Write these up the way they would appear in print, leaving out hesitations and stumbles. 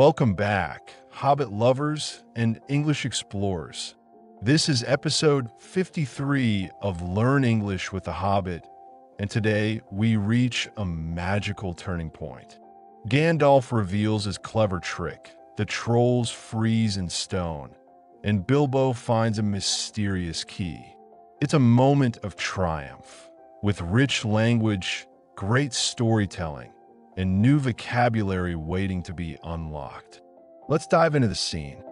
Welcome back, Hobbit lovers and English explorers. This is episode 53 of Learn English with the Hobbit, and today we reach a magical turning point. Gandalf reveals his clever trick, the trolls freeze in stone, and Bilbo finds a mysterious key. It's a moment of triumph, with rich language, great storytelling, and new vocabulary waiting to be unlocked. Let's dive into the scene.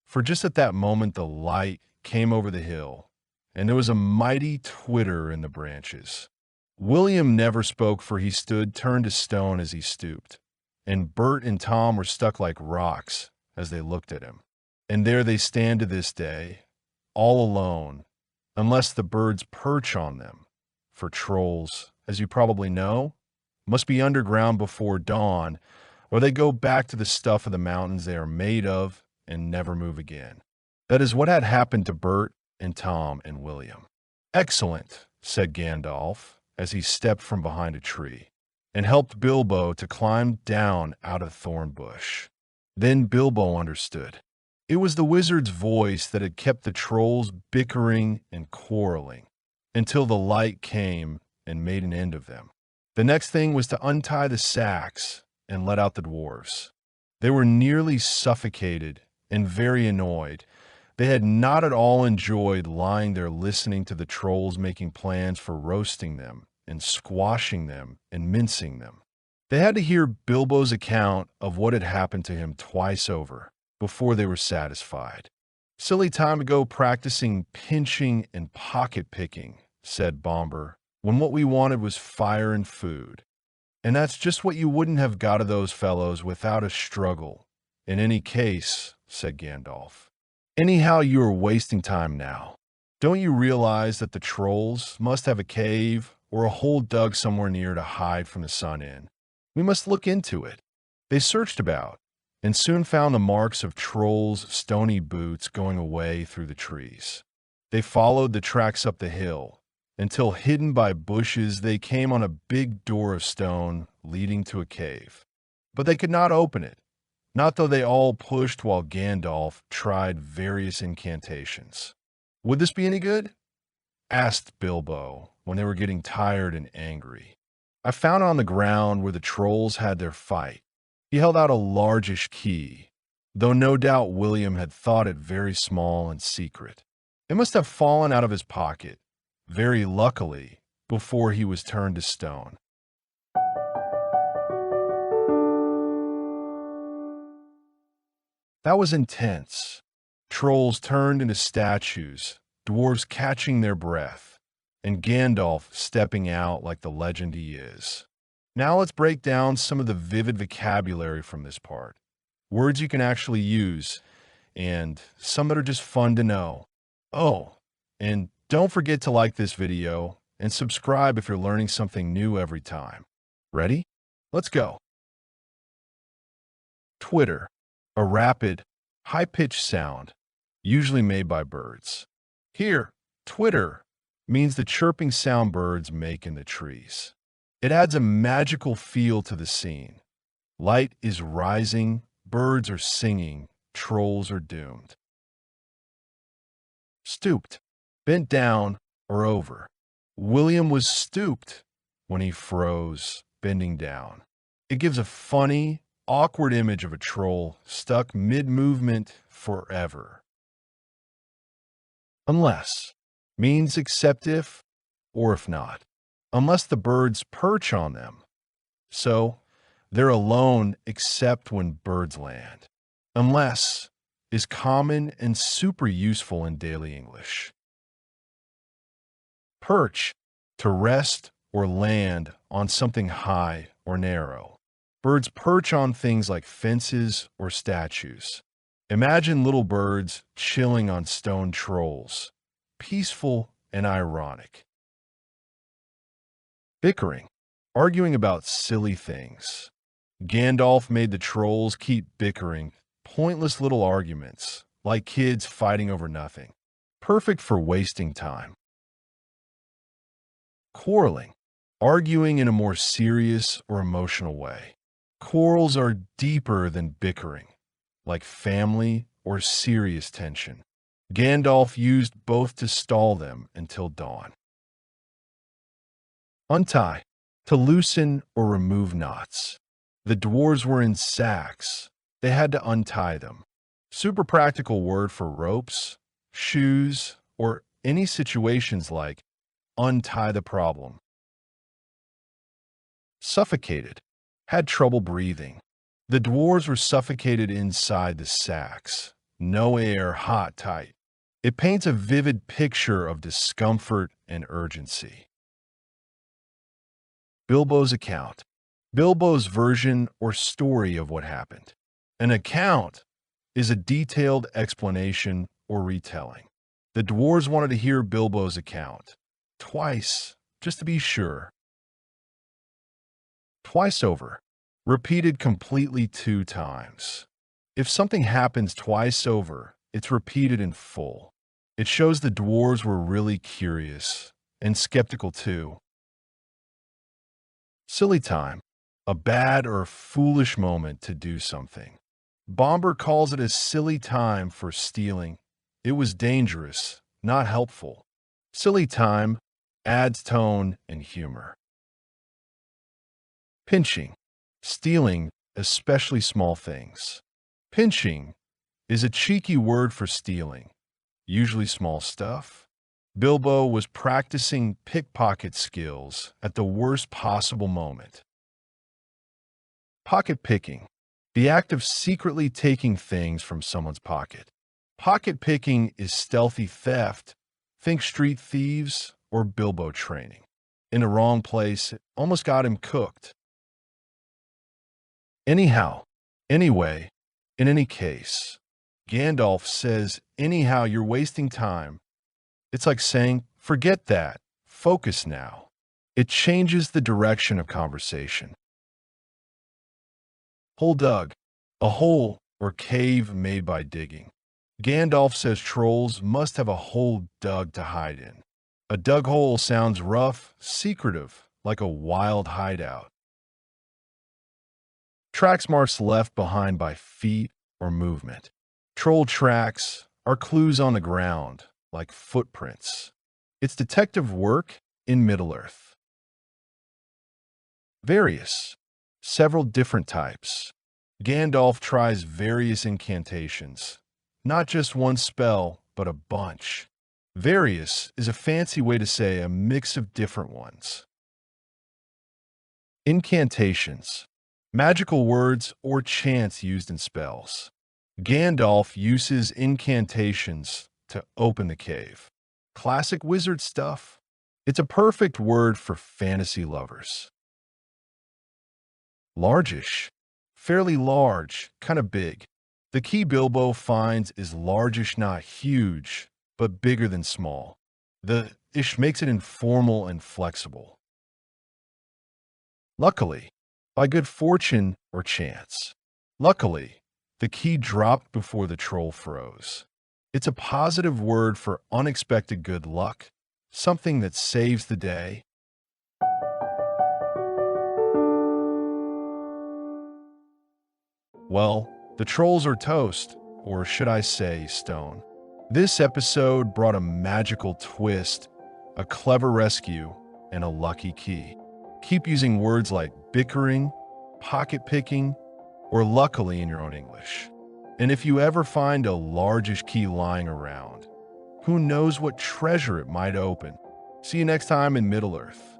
For just at that moment, the light came over the hill, and there was a mighty twitter in the branches. William never spoke, for he stood turned to stone as he stooped, and Bert and Tom were stuck like rocks as they looked at him. And there they stand to this day, all alone, unless the birds perch on them. For trolls, as you probably know, must be underground before dawn, or they go back to the stuff of the mountains they are made of and never move again. That is what had happened to Bert and Tom and William. "Excellent," said Gandalf as he stepped from behind a tree and helped Bilbo to climb down out of the thorn bush. Then Bilbo understood. It was the wizard's voice that had kept the trolls bickering and quarreling until the light came and made an end of them. The next thing was to untie the sacks and let out the dwarves. They were nearly suffocated and very annoyed. They had not at all enjoyed lying there listening to the trolls making plans for roasting them and squashing them and mincing them. They had to hear Bilbo's account of what had happened to him twice over before they were satisfied. "Silly time to go practicing pinching and pocket picking," said Bomber, "when what we wanted was fire and food. And that's just what you wouldn't have got of those fellows without a struggle. In any case," said Gandalf. "Anyhow, you are wasting time now. Don't you realize that the trolls must have a cave or a hole dug somewhere near to hide from the sun in? We must look into it." They searched about and soon found the marks of trolls' stony boots going away through the trees. They followed the tracks up the hill until, hidden by bushes, they came on a big door of stone leading to a cave. But they could not open it, not though they all pushed while Gandalf tried various incantations. "Would this be any good?" asked Bilbo when they were getting tired and angry. "I found it on the ground where the trolls had their fight." He held out a largish key, though no doubt William had thought it very small and secret. It must have fallen out of his pocket, very luckily, before he was turned to stone. That was intense. Trolls turned into statues, dwarves catching their breath, and Gandalf stepping out like the legend he is. Now let's break down some of the vivid vocabulary from this part. Words you can actually use, and some that are just fun to know. Oh, and don't forget to like this video and subscribe if you're learning something new every time. Ready? Let's go. Twitter, a rapid, high-pitched sound, usually made by birds. Here, twitter means the chirping sound birds make in the trees. It adds a magical feel to the scene. Light is rising, birds are singing, trolls are doomed. Stooped, bent down or over. William was stooped when he froze, bending down. It gives a funny, awkward image of a troll stuck mid-movement forever. Unless means except if or if not. Unless the birds perch on them. So, they're alone except when birds land. Unless is common and super useful in daily English. Perch, to rest or land on something high or narrow. Birds perch on things like fences or statues. Imagine little birds chilling on stone trolls. Peaceful and ironic. Bickering, arguing about silly things. Gandalf made the trolls keep bickering, pointless little arguments, like kids fighting over nothing. Perfect for wasting time. Quarreling, arguing in a more serious or emotional way. Quarrels are deeper than bickering, like family or serious tension. Gandalf used both to stall them until dawn. Untie, to loosen or remove knots. The dwarves were in sacks. They had to untie them. Super practical word for ropes, shoes, or any situations like untie the problem. Suffocated, had trouble breathing. The dwarves were suffocated inside the sacks. No air, hot, tight. It paints a vivid picture of discomfort and urgency. Bilbo's account. Bilbo's version or story of what happened. An account is a detailed explanation or retelling. The dwarves wanted to hear Bilbo's account. Twice, just to be sure. Twice over. Repeated completely 2 times. If something happens twice over, it's repeated in full. It shows the dwarves were really curious and skeptical too. Silly time. A bad or foolish moment to do something. Bomber calls it a silly time for stealing. It was dangerous, not helpful. Silly time adds tone and humor. Pinching. Stealing, especially small things. Pinching is a cheeky word for stealing, usually small stuff. Bilbo was practicing pickpocket skills at the worst possible moment. Pocket picking, the act of secretly taking things from someone's pocket. Pocket picking is stealthy theft. Think street thieves or Bilbo training. In the wrong place, it almost got him cooked. Anyhow, anyway, in any case. Gandalf says, anyhow, you're wasting time. It's like saying, forget that, focus now. It changes the direction of conversation. Hole dug, a hole or cave made by digging. Gandalf says trolls must have a hole dug to hide in. A dug hole sounds rough, secretive, like a wild hideout. Tracks marks left behind by feet or movement. Troll tracks are clues on the ground, like footprints. It's detective work in Middle-earth. Various. Several different types. Gandalf tries various incantations. Not just one spell, but a bunch. Various is a fancy way to say a mix of different ones. Incantations. Magical words or chants used in spells. Gandalf uses incantations to open the cave. Classic wizard stuff. It's a perfect word for fantasy lovers. Largish. Fairly large, kind of big. The key Bilbo finds is largish, not huge, but bigger than small. The ish makes it informal and flexible. Luckily, by good fortune or chance. Luckily, the key dropped before the troll froze. It's a positive word for unexpected good luck, something that saves the day. Well, the trolls are toast, or should I say stone. This episode brought a magical twist, a clever rescue, and a lucky key. Keep using words like bickering, pocket picking, or luckily in your own English. And if you ever find a largish key lying around, who knows what treasure it might open. See you next time in Middle-earth.